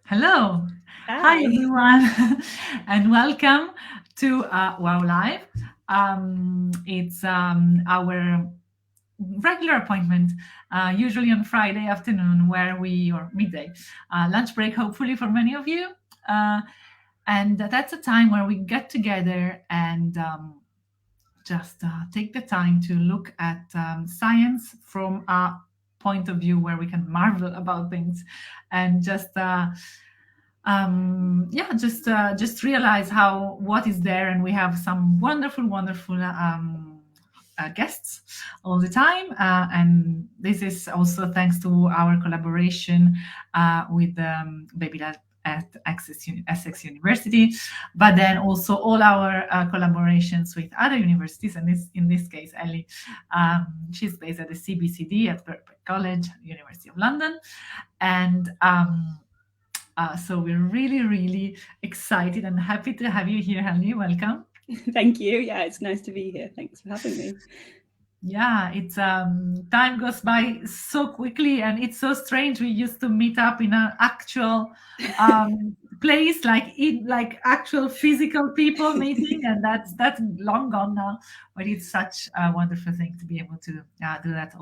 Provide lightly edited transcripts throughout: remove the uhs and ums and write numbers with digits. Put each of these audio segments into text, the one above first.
Hello. Hi, Hi. everyone, and welcome to Wow Live. It's our regular appointment, usually on Friday afternoon, or midday, lunch break, hopefully, for many of you. Uh, and that's a time where we get together and just take the time to look at science from a point of view where we can marvel about things and just realize how what is there, and we have some wonderful guests all the time, and this is also thanks to our collaboration with Baby Lab at Essex University, but then also all our collaborations with other universities, and in this case, Ellie, she's based at the CBCD at Birkbeck College, University of London, and so we're really excited and happy to have you here, Ellie. Welcome. Thank you. Yeah, it's nice to be here. Thanks for having me. Yeah, it's time goes by so quickly, and it's so strange. We used to meet up in an actual place, like actual physical people meeting, and that's long gone now. But it's such a wonderful thing to be able to do that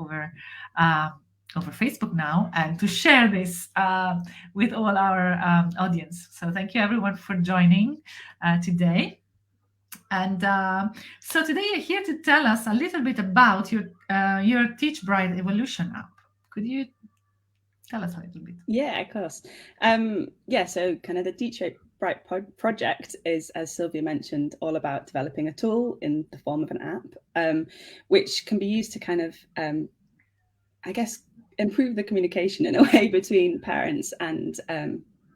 uh, over Facebook now, and to share this with all our audience. So thank you everyone for joining today. And so today you're here to tell us a little bit about your Teach Bright Evolution app. Could you tell us a little bit? Yeah, of course. So kind of the Teach Bright project is, as Sylvia mentioned, all about developing a tool in the form of an app, which can be used to kind of, I guess, improve the communication in a way between parents and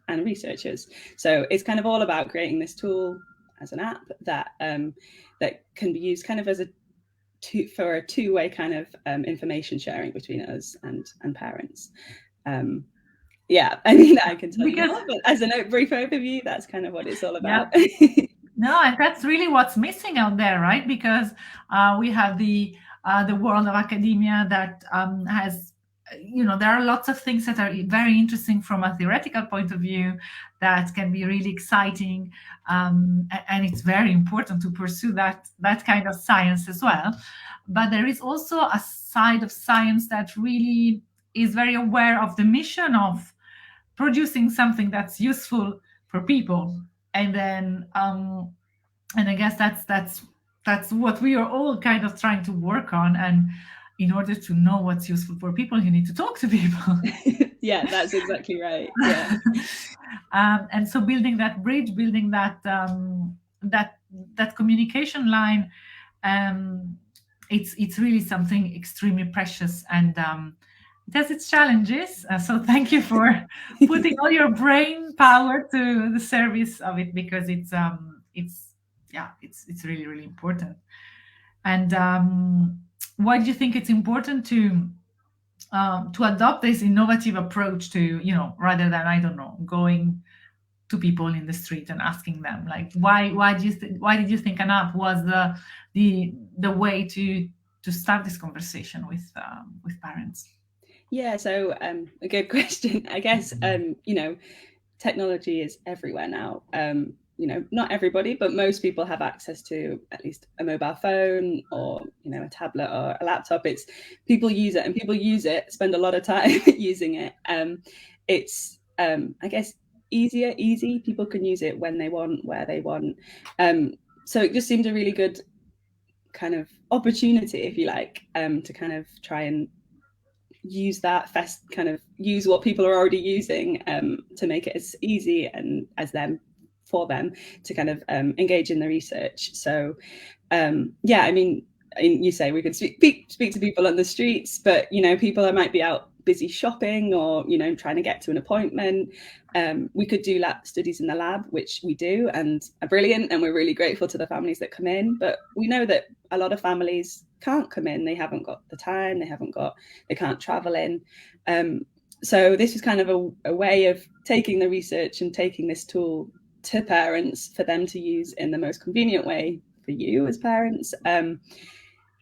researchers. So it's kind of all about creating this tool as an app that can be used kind of as for a two-way kind of information sharing between us and parents. Yeah, I mean, I can tell you Because more, but as a brief overview, that's kind of what it's all yeah, about. no, and that's really what's missing out there, right? Because we have the world of academia that has, there are lots of things that are very interesting from a theoretical point of view that can be really exciting, and it's very important to pursue that kind of science as well. But there is also a side of science that really is very aware of the mission of producing something that's useful for people, and then and I guess that's what we are all kind of trying to work on. And in order to know what's useful for people, you need to talk to people. Yeah, that's exactly right. Yeah. And so building that bridge, building that that communication line, um, it's really something extremely precious, and it has its challenges. So thank you for putting all your brain power to the service of it, because it's yeah, it's really important. And why do you think it's important to adopt this innovative approach to, rather than, I don't know, going to people in the street and asking them, like, why did you think an app was the way to start this conversation with parents? Yeah, so a good question. I guess technology is everywhere now. Not everybody, but most people have access to at least a mobile phone or a tablet or a laptop. It's people use it, and people use it, spend a lot of time using it. It's I guess easy. People can use it when they want, where they want. So it just seemed a really good kind of opportunity, if you like, to kind of try and use what people are already using, to make it as easy and as them for them to kind of engage in the research. So yeah, I mean, you say we could speak to people on the streets, but people that might be out busy shopping or trying to get to an appointment. We could do lab studies in the lab, which we do and are brilliant, and we're really grateful to the families that come in. But we know that a lot of families can't come in. They haven't got the time. They can't travel in. So this is kind of a way of taking the research and taking this tool to parents for them to use in the most convenient way for you as parents. And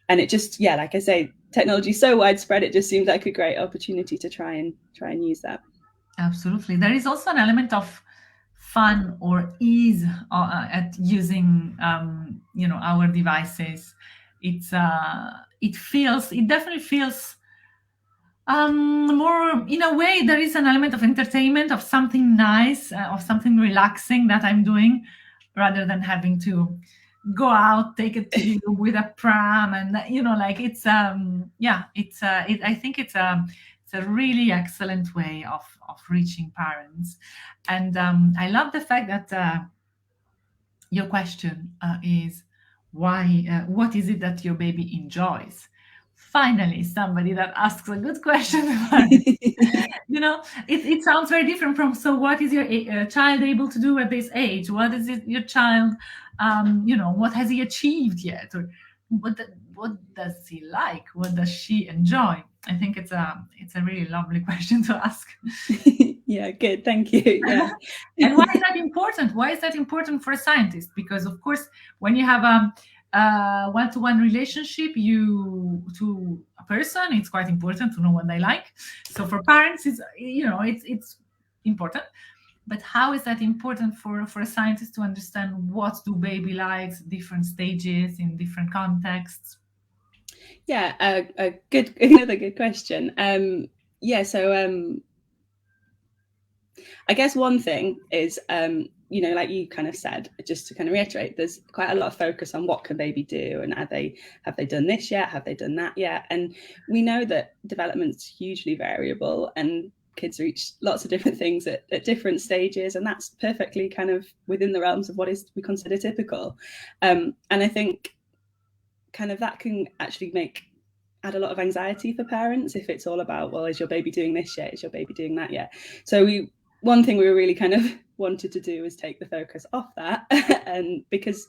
it just, yeah, like I say, technology is so widespread, it just seems like a great opportunity to try and use that. Absolutely. There is also an element of fun or ease at using, our devices. It definitely feels more, in a way, there is an element of entertainment, of something nice, of something relaxing that I'm doing, rather than having to go out, take it to you with a pram, and like I think it's a really excellent way of reaching parents. And I love the fact that your question is why, what is it that your baby enjoys? Finally, somebody that asks a good question. It sounds very different from, so what is your child able to do at this age? What is it your child, what has he achieved yet? Or what does he like? What does she enjoy? I think it's a really lovely question to ask. Yeah, good. Thank you. Yeah. And why is that important? Why is that important for a scientist? Because of course, when you have a one-to-one relationship, you to a person, it's quite important to know what they like. So for parents, it's important. But how is that important for a scientist to understand what do baby likes, different stages in different contexts? Yeah, another good question. Yeah, so I guess one thing is, like you kind of said, just to kind of reiterate, there's quite a lot of focus on what can baby do, and have they done this yet? Have they done that yet? And we know that development's hugely variable, and kids reach lots of different things at different stages, and that's perfectly kind of within the realms of what is we consider typical. And I think kind of that can actually add a lot of anxiety for parents if it's all about, well, is your baby doing this yet? Is your baby doing that yet? So one thing we really kind of wanted to do is take the focus off that, and because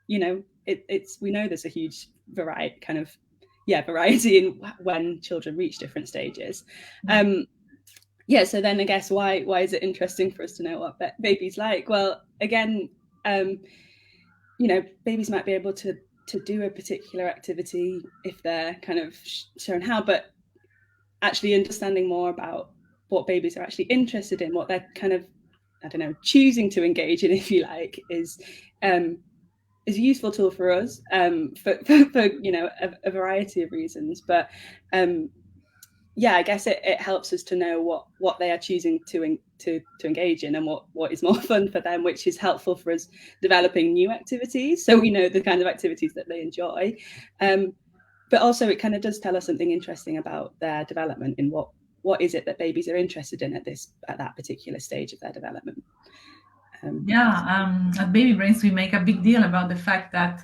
it's we know there's a huge variety in when children reach different stages. So then I guess why is it interesting for us to know what babies like? Well, again, babies might be able to do a particular activity if they're kind of shown how, but actually understanding more about what babies are actually interested in, what they're kind of, I don't know, choosing to engage in, if you like, is a useful tool for us, for a variety of reasons. But I guess it helps us to know what they are choosing to engage in, and what is more fun for them, which is helpful for us developing new activities, so we know the kind of activities that they enjoy. But also it kind of does tell us something interesting about their development, in what is it that babies are interested in at that particular stage of their development. At BabyBrains, we make a big deal about the fact that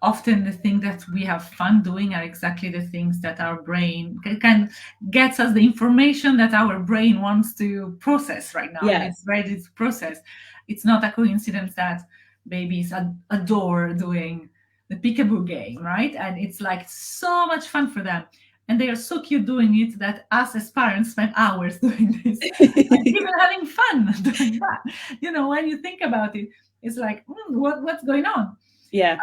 often the things that we have fun doing are exactly the things that our brain can gets us the information that our brain wants to process right now. Yeah. And it's ready to process. It's not a coincidence that babies adore doing the peekaboo game, right? And it's like so much fun for them. And they are so cute doing it that us as parents spend hours doing this, and even having fun doing that. When you think about it, it's like, what's going on? Yeah.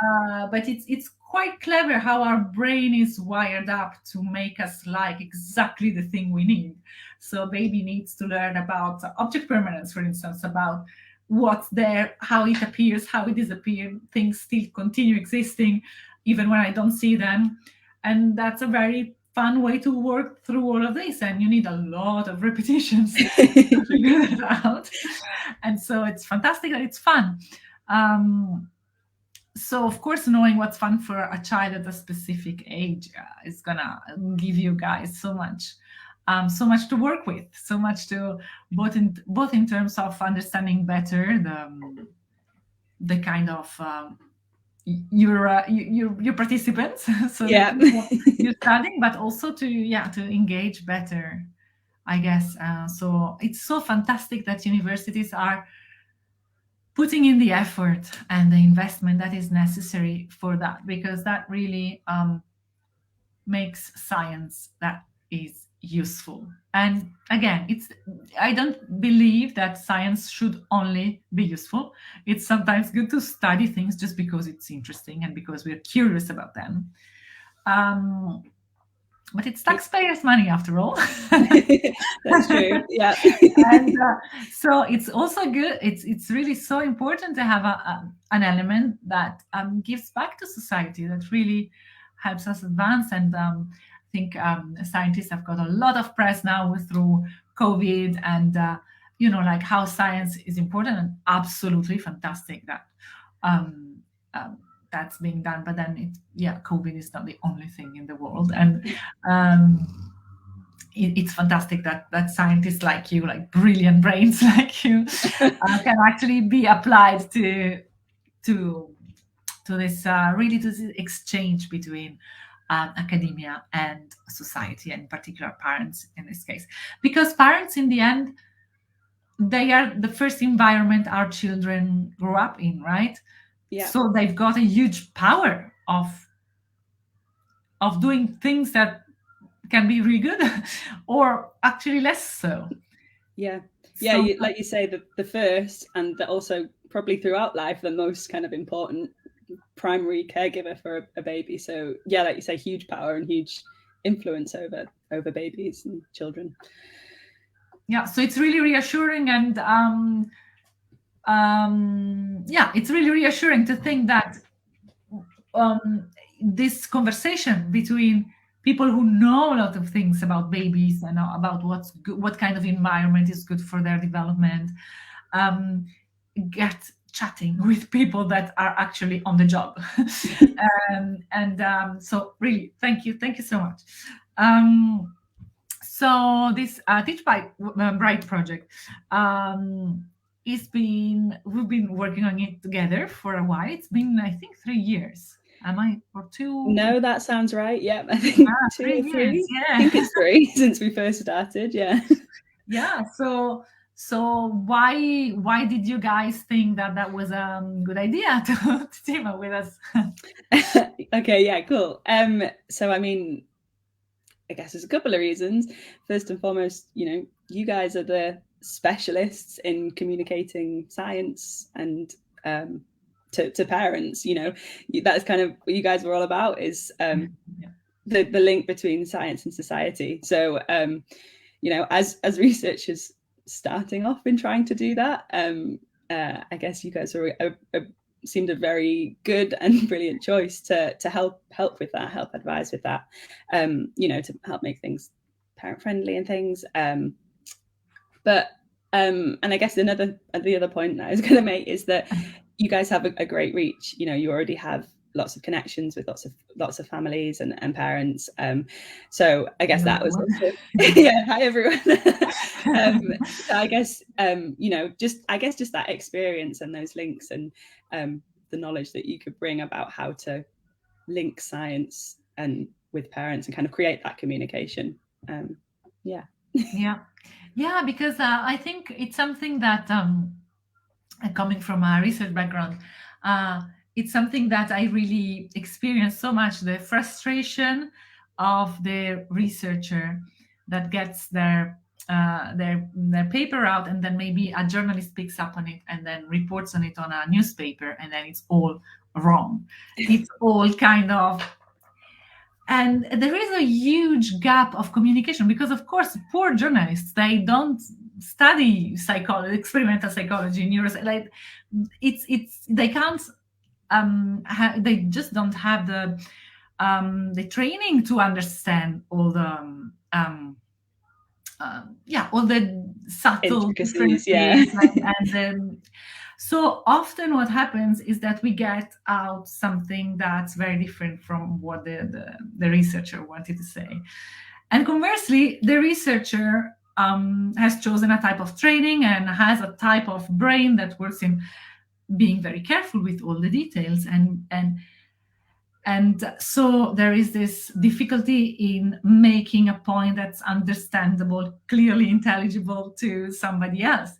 But it's quite clever how our brain is wired up to make us like exactly the thing we need. So baby needs to learn about object permanence, for instance, about what's there, how it appears, how it disappears. Things still continue existing even when I don't see them. And that's a very fun way to work through all of this, and you need a lot of repetitions to figure it out. And so it's fantastic that it's fun. So of course, knowing what's fun for a child at a specific age is gonna give you guys so much to work with, so much to both in terms of understanding better the kind of your participants, so you're studying, but also to engage better, I guess. So it's so fantastic that universities are putting in the effort and the investment that is necessary for that, because that really makes science that is useful. And again, I don't believe that science should only be useful. It's sometimes good to study things just because it's interesting and because we're curious about them. but it's taxpayers' money after all. That's true. Yeah. And so it's also good. It's really so important to have an element that gives back to society, that really helps us advance. And I think scientists have got a lot of press now through COVID, and like how science is important, and absolutely fantastic that um, that's being done. But then COVID is not the only thing in the world, and it's fantastic that scientists like you, like brilliant brains like you, can actually be applied to this really to this exchange between academia and society, and in particular parents in this case, because parents in the end, they are the first environment our children grow up in, right? Yeah. So they've got a huge power of doing things that can be really good or actually less so. Yeah. So, Like you say, the first, and also probably throughout life, the most kind of important primary caregiver for a baby. So yeah, like you say, huge power and huge influence over babies and children. yeah, so it's really reassuring, and it's really reassuring to think that this conversation between people who know a lot of things about babies and about what kind of environment is good for their development, get chatting with people that are actually on the job. So really, thank you so much. So this Teach by Bright project, we've been working on it together for a while. It's been, I think, 3 years. Am I, or 2? No, that sounds right. Yeah, I think 2 3 or 3. years. Yeah. I think it's 3 since we first started. Yeah. Yeah. So why did you guys think that was a good idea to team up with us? Okay. Yeah. Cool. So I mean, I guess there's a couple of reasons. First and foremost, you guys are the specialists in communicating science and to parents. That's kind of what you guys were all about, is the link between science and society. So as researchers starting off in trying to do that, I guess you guys are seemed a very good and brilliant choice to help with that, help advise with that, to help make things parent friendly and things. But and I guess the other point that I was going to make is that you guys have a great reach. You already have lots of connections with lots of families and parents. So I guess that was also, yeah. Hi everyone. So I guess just that experience and those links and the knowledge that you could bring about how to link science and with parents and kind of create that communication. Yeah, because I think it's something that coming from a research background, it's something that I really experienced so much, the frustration of the researcher that gets their paper out, and then maybe a journalist picks up on it and then reports on it on a newspaper, and then it's all wrong. It's all kind of, and there is a huge gap of communication, because of course poor journalists, they don't study psychology, experimental psychology, neuroscience, like it's they can't they just don't have the training to understand all the all the subtle differences. Yeah. and then so often what happens is that we get out something that's very different from what the researcher wanted to say. And conversely, the researcher has chosen a type of training and has a type of brain that works in being very careful with all the details. And so there is this difficulty in making a point that's understandable, clearly intelligible to somebody else.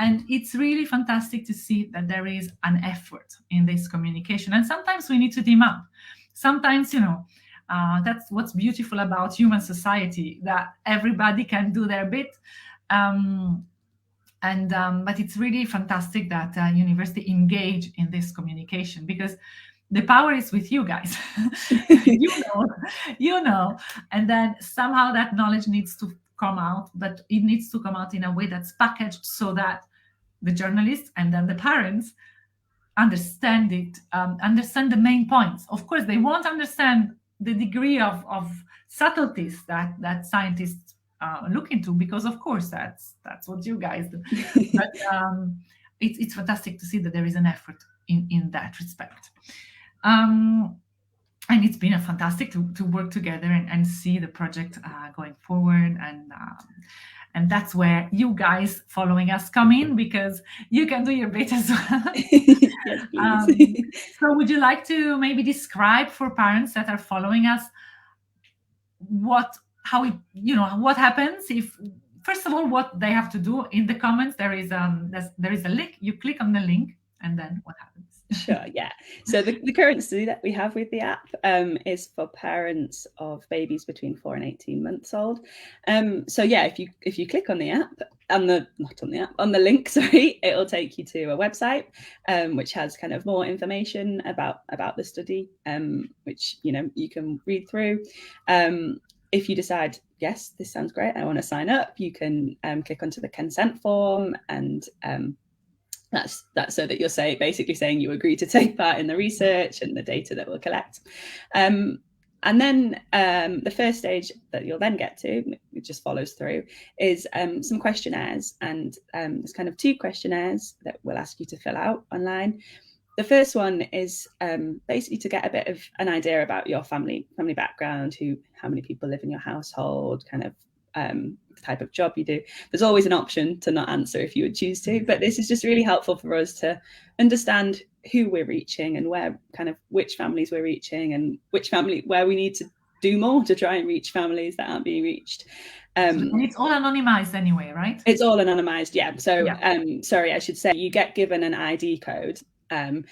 And it's really fantastic to see that there is an effort in this communication. And sometimes we need to team up. Sometimes, that's what's beautiful about human society, that everybody can do their bit. But it's really fantastic that university engage in this communication, because the power is with you guys. You know, and then somehow that knowledge needs to come out, but it needs to come out in a way that's packaged so that the journalists and then the parents understand it, understand the main points. Of course, they won't understand the degree of subtleties that scientists look into, because of course that's what you guys do. But it's fantastic to see that there is an effort in that respect. And it's been a fantastic to work together and see the project going forward, and that's where you guys following us come in, because you can do your bit as well. Yes, please. So would you like to maybe describe for parents that are following us what happens if, first of all, what they have to do? In the comments there is a link. You click on the link, and then what happens? Sure, yeah. So the currency that we have with the app is for parents of babies between 4 and 18 months old. So yeah, if you click on the app, on the link, sorry, it'll take you to a website which has kind of more information about the study, which you can read through. If you decide, yes, this sounds great, I want to sign up, you can click onto the consent form, and that's so that you're basically saying you agree to take part in the research and the data that we'll collect. And then the first stage that you'll then get to, it just follows through, is some questionnaires. And there's kind of 2 questionnaires that we'll ask you to fill out online. The first one is basically to get a bit of an idea about your family background, how many people live in your household, kind of the type of job you do. There's always an option to not answer if you would choose to, but this is just really helpful for us to understand who we're reaching and which families we're reaching, and where we need to do more to try and reach families that aren't being reached. And it's all anonymized anyway, right? It's all anonymized, yeah. So sorry, I should say you get given an ID code, and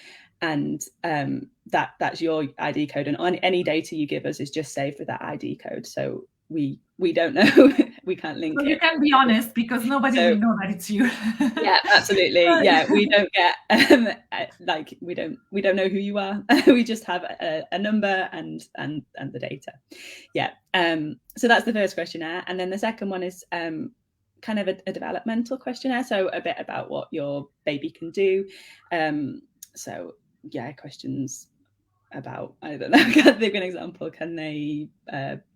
that's your ID code, and on any data you give us is just saved with that ID code. So we don't know, we can't link it. You can be honest, because nobody will know that it's you. Yeah, absolutely. Yeah, we don't get we don't know who you are. We just have a number and the data. Yeah. So that's the first questionnaire, and then the second one is kind of a developmental questionnaire, so a bit about what your baby can do. So yeah, questions about, I don't know, I can't think of an example. Can they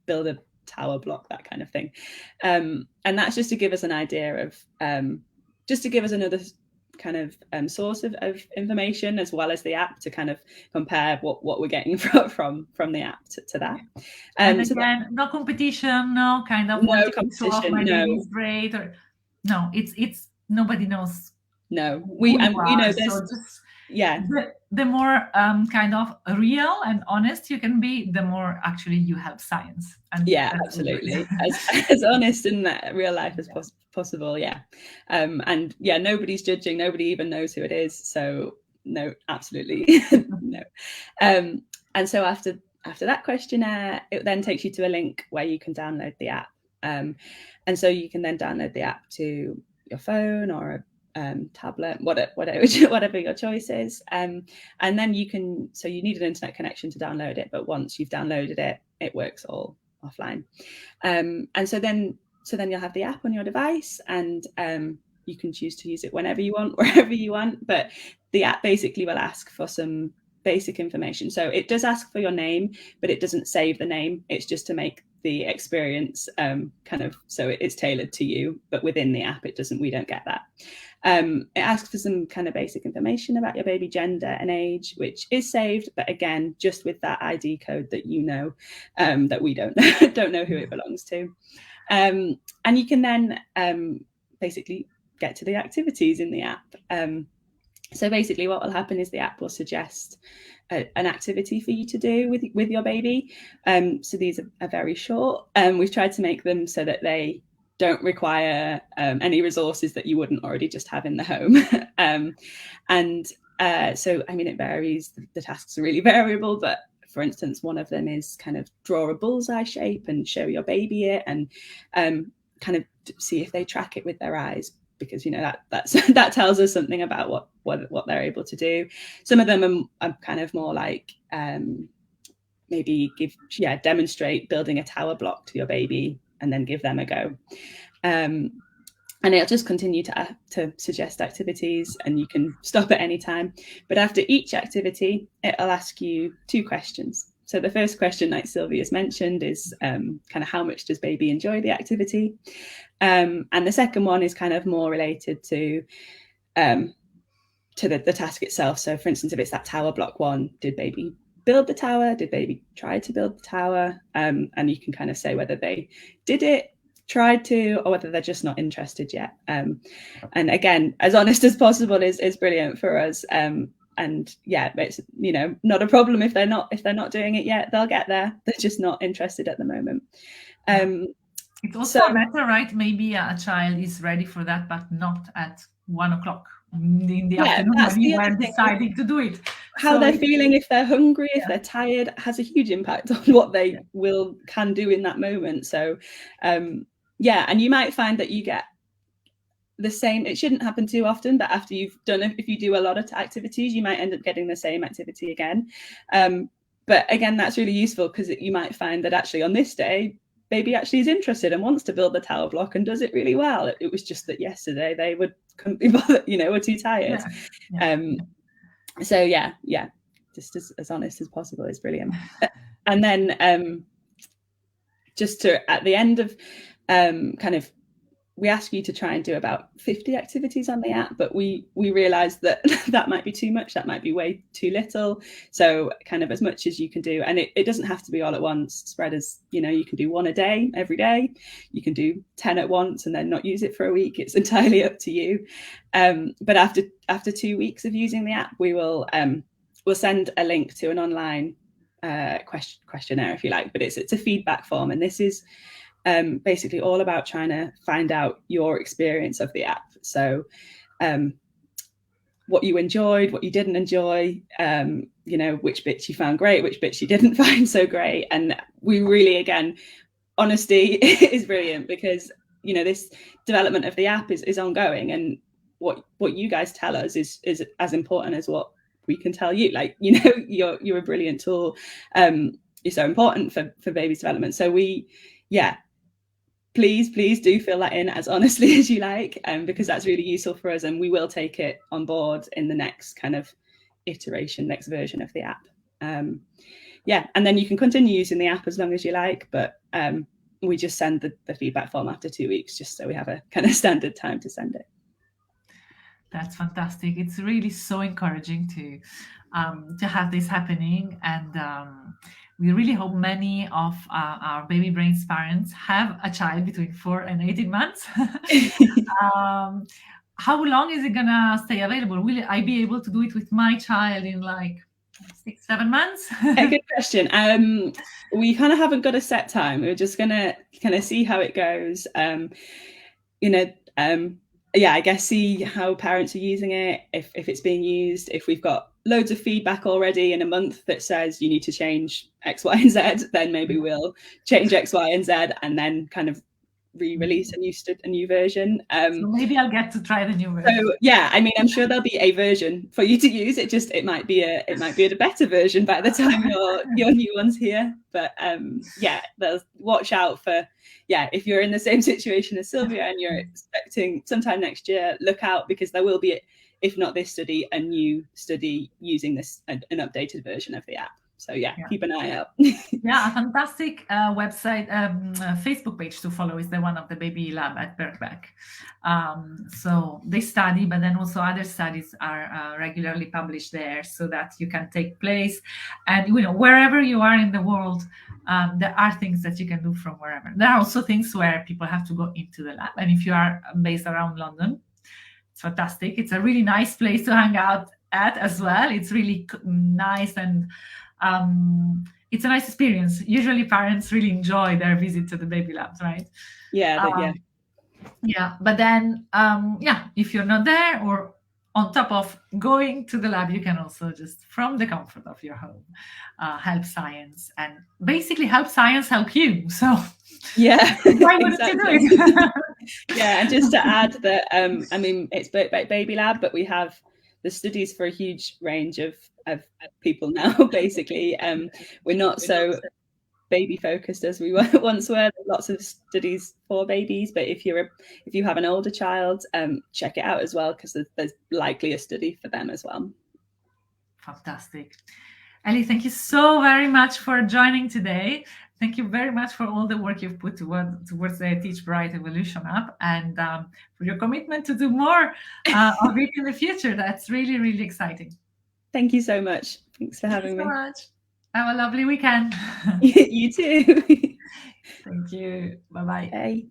build a tower block, that kind of thing, and that's just to give us an idea of just to give us another kind of source of information, as well as the app, to kind of compare what we're getting from the app to that. And again, no competition, no kind of no competition, my baby's great, or no, it's nobody knows. No, we know this. So just, yeah, the more kind of real and honest you can be, the more actually you help science. And yeah, absolutely, as honest in that real life as possible. Yeah, and yeah, nobody's judging. Nobody even knows who it is. So no, absolutely no. And so after that questionnaire, it then takes you to a link where you can download the app. And so you can then download the app to your phone or a tablet, whatever your choice is, and then you need an internet connection to download it, but once you've downloaded it, it works all offline. And so then you'll have the app on your device, and you can choose to use it whenever you want, wherever you want, but the app basically will ask for some basic information. So it does ask for your name, but it doesn't save the name. It's just to make the experience kind of, so it's tailored to you, but within the app we don't get that. It asks for some kind of basic information about your baby gender and age, which is saved, but again, just with that ID code that that we don't know who it belongs to. And you can then basically get to the activities in the app. So basically what will happen is the app will suggest an activity for you to do with your baby. So these are very short. We've tried to make them so that they don't require any resources that you wouldn't already just have in the home. So, I mean, it varies. The tasks are really variable, but for instance, one of them is kind of draw a bullseye shape and show your baby it, and kind of see if they track it with their eyes. because that tells us something about what they're able to do. Some of them are kind of more like maybe demonstrate building a tower block to your baby and then give them a go. And it'll just continue to suggest activities, and you can stop at any time. But after each activity, it'll ask you 2 questions. So the first question, like Sylvia's mentioned, is kind of how much does baby enjoy the activity? And the second one is kind of more related to the task itself. So for instance, if it's that tower block one, did baby build the tower? Did baby try to build the tower? And you can kind of say whether they did it, tried to, or whether they're just not interested yet. And again, as honest as possible is brilliant for us. And yeah, it's not a problem if they're not doing it yet. They'll get there. They're just not interested at the moment. It's also better, right? Maybe a child is ready for that, but not at 1 o'clock in the afternoon when you are deciding to do it. How they're feeling, if they're hungry, if they're tired, has a huge impact on what they can do in that moment. So and you might find that you get the same. It shouldn't happen too often, but after you've done it, if you do a lot of activities, you might end up getting the same activity again. But again, that's really useful, because you might find that actually on this day, baby actually is interested and wants to build the tower block and does it really well. It was just that yesterday they couldn't be bothered, were too tired. So just as honest as possible is brilliant. And then just at the end of kind of, we ask you to try and do about 50 activities on the app, but we realized that might be too much. That might be way too little. So kind of as much as you can do, and it doesn't have to be all at once. Spread as, you can do 1 a day, every day. You can do 10 at once and then not use it for a week. It's entirely up to you. But after 2 weeks of using the app, we'll send a link to an online questionnaire, if you like, but it's a feedback form. And this is basically all about trying to find out your experience of the app. So what you enjoyed, what you didn't enjoy, which bits you found great, which bits you didn't find so great. And we really, again, honesty is brilliant, because this development of the app is ongoing, and what you guys tell us is as important as what we can tell you. Like, you're a brilliant tool. You're so important for baby's development. So please do fill that in as honestly as you like, because that's really useful for us, and we will take it on board in the next kind of iteration, next version of the app. And then you can continue using the app as long as you like, but we just send the feedback form after 2 weeks, just so we have a kind of standard time to send it. That's fantastic. It's really so encouraging to have this happening, and we really hope many of our BabyBrains parents have a child between 4 and 18 months. How long is it gonna stay available? Will I be able to do it with my child in like 6-7 months? A good question. We kind of haven't got a set time. We're just gonna kind of see how it goes. I guess see how parents are using it, if it's being used, if we've got loads of feedback already in a month that says you need to change X, Y, and Z, then maybe we'll change X, Y, and Z, and then kind of re-release a new version. So maybe I'll get to try the new version. So I'm sure there'll be a version for you to use. It might be a better version by the time your new one's here. But watch out for if you're in the same situation as Sylvia and you're expecting sometime next year, look out, because there will be, if not this study, a new study using an updated version of the app. So keep an eye out. A fantastic website, Facebook page to follow is the one of the Baby Lab at Birkbeck. So this study, but then also other studies are regularly published there, so that you can take place. And wherever you are in the world, there are things that you can do from wherever. There are also things where people have to go into the lab. And if you are based around London, it's fantastic. It's a really nice place to hang out at as well. It's really nice, and it's a nice experience. Usually parents really enjoy their visit to the baby labs, right? But then if you're not there, or on top of going to the lab, you can also just from the comfort of your home help science, and basically help science help you. So yeah, why wouldn't exactly. you do it? Yeah, and just to add that, I mean, it's Baby Lab, but we have the studies for a huge range of people now. Basically, we're not so baby focused as we once were. There's lots of studies for babies, but if you have an older child, check it out as well, because there's likely a study for them as well. Fantastic. Ellie, thank you so very much for joining today. Thank you very much for all the work you've put towards the Teach Bright Evolution app, and for your commitment to do more of it in the future. That's really, really exciting. Thank you so much. Thanks for having me. Thank you so much. Have a lovely weekend. You too. Thank you. Bye-bye. Bye.